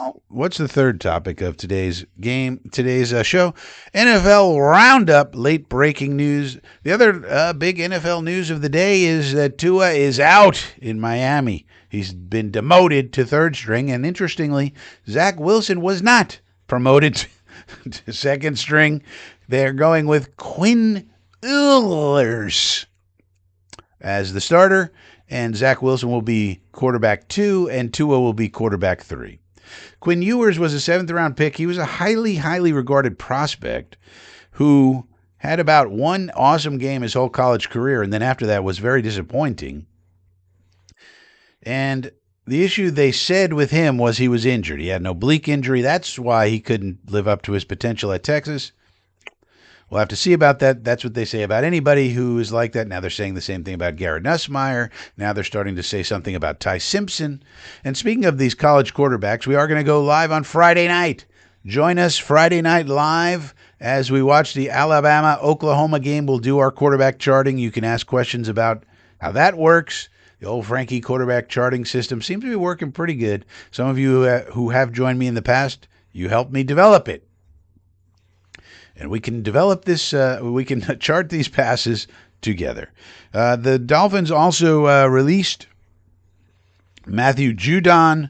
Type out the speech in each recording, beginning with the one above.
Well, what's the third topic of today's show? NFL Roundup, late breaking news. The other big NFL news of the day is that Tua is out in Miami. He's been demoted to third string, and interestingly, Zach Wilson was not promoted to second string. They're going with Quinn Ewers as the starter, and Zach Wilson will be quarterback 2, and Tua will be quarterback 3. Quinn Ewers was a seventh-round pick. He was a highly, highly regarded prospect who had about one awesome game his whole college career, and then after that was very disappointing. And the issue they said with him was he was injured. He had an oblique injury. That's why he couldn't live up to his potential at Texas. We'll have to see about that. That's what they say about anybody who is like that. Now they're saying the same thing about Garrett Nussmeier. Now they're starting to say something about Ty Simpson. And speaking of these college quarterbacks, we are going to go live on Friday night. Join us Friday night live as we watch the Alabama-Oklahoma game. We'll do our quarterback charting. You can ask questions about how that works. The old Frankie quarterback charting system seems to be working pretty good. Some of you who have joined me in the past, you helped me develop it. And we can develop this, we can chart these passes together. The Dolphins also released Matthew Judon,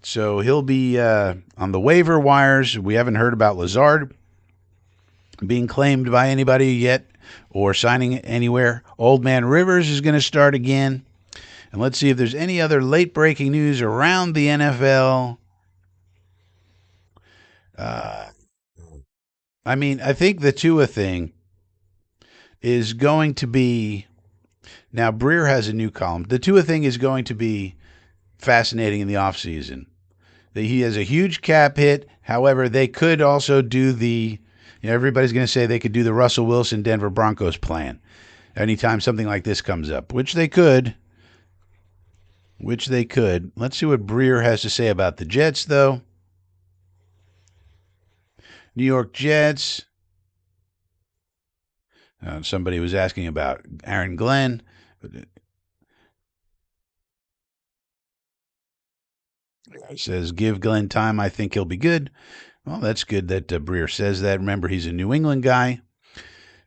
so he'll be on the waiver wires. We haven't heard about Lazard being claimed by anybody yet or signing anywhere. Old Man Rivers is going to start again. And let's see if there's any other late-breaking news around the NFL. I think the Tua thing is going to be, now Breer has a new column. The Tua thing is going to be fascinating in the offseason. He has a huge cap hit. However, they could also do everybody's going to say they could do the Russell Wilson Denver Broncos plan anytime something like this comes up, which they could. Let's see what Breer has to say about the Jets, though. New York Jets. Somebody was asking about Aaron Glenn. It says, give Glenn time. I think he'll be good. Well, that's good that Breer says that. Remember, he's a New England guy.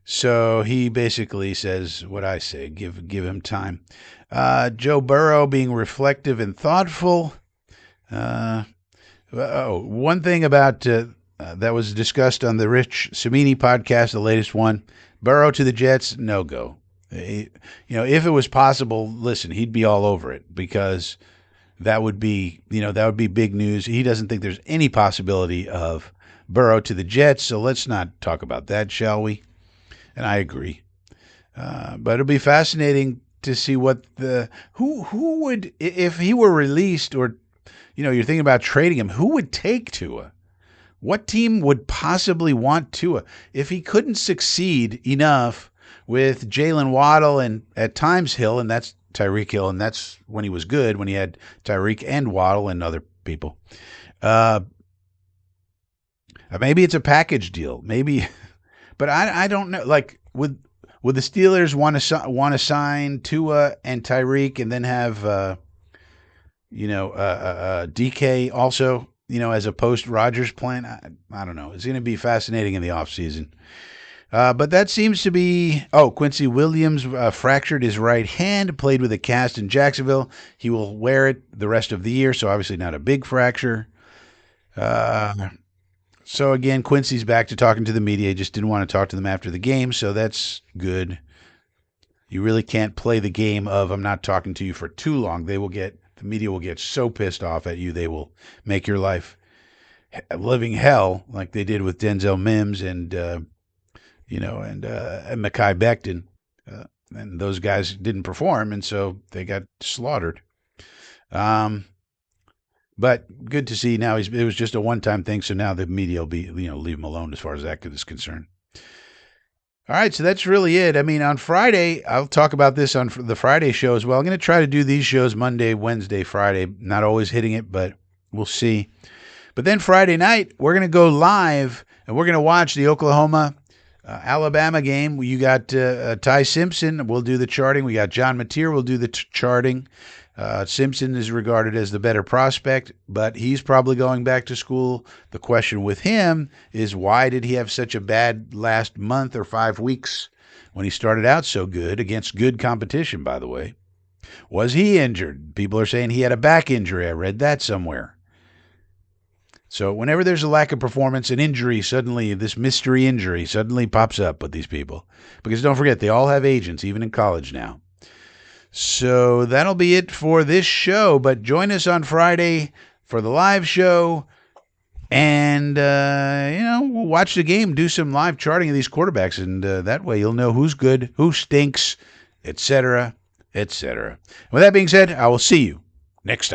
So he basically says what I say, give him time. Joe Burrow being reflective and thoughtful. One thing about that was discussed on the Rich Cimini podcast, the latest one. Burrow to the Jets, no go. If it was possible, listen, he'd be all over it because that would be big news. He doesn't think there's any possibility of Burrow to the Jets, so let's not talk about that, shall we? And I agree. But it'll be fascinating to see what who would, if he were released or, you're thinking about trading him, who would take Tua? What team would possibly want Tua? If he couldn't succeed enough with Jalen Waddle and at times Hill, and that's Tyreek Hill, and that's when he was good, when he had Tyreek and Waddle and other people. Maybe it's a package deal. Maybe, but I don't know. Like, would the Steelers want to sign Tua and Tyreek and then have DK also? As a post-Rodgers plan, I don't know. It's going to be fascinating in the offseason. But that seems to be... Quincy Williams fractured his right hand, played with a cast in Jacksonville. He will wear it the rest of the year, so obviously not a big fracture. So again, Quincy's back to talking to the media. He just didn't want to talk to them after the game, so that's good. You really can't play the game of I'm not talking to you for too long. The media will get so pissed off at you, they will make your life living hell, like they did with Denzel Mims and Mekhi Becton. And those guys didn't perform, and so they got slaughtered. But good to see now. It was just a one-time thing, so now the media will be, leave him alone as far as that is concerned. All right, so that's really it. On Friday, I'll talk about this on the Friday show as well. I'm going to try to do these shows Monday, Wednesday, Friday. Not always hitting it, but we'll see. But then Friday night, we're going to go live, and we're going to watch the Oklahoma Alabama game, you got Ty Simpson will do the charting. We got John Mateer will do the charting. Simpson is regarded as the better prospect, but he's probably going back to school. The question with him is, why did he have such a bad last month or 5 weeks when he started out so good against good competition, by the way? Was he injured? People are saying he had a back injury. I read that somewhere. So whenever there's a lack of performance, an injury suddenly, this mystery injury suddenly pops up with these people. Because don't forget, they all have agents, even in college now. So that'll be it for this show. But join us on Friday for the live show. And, we'll watch the game, do some live charting of these quarterbacks. And that way you'll know who's good, who stinks, etc., etc. With that being said, I will see you next time.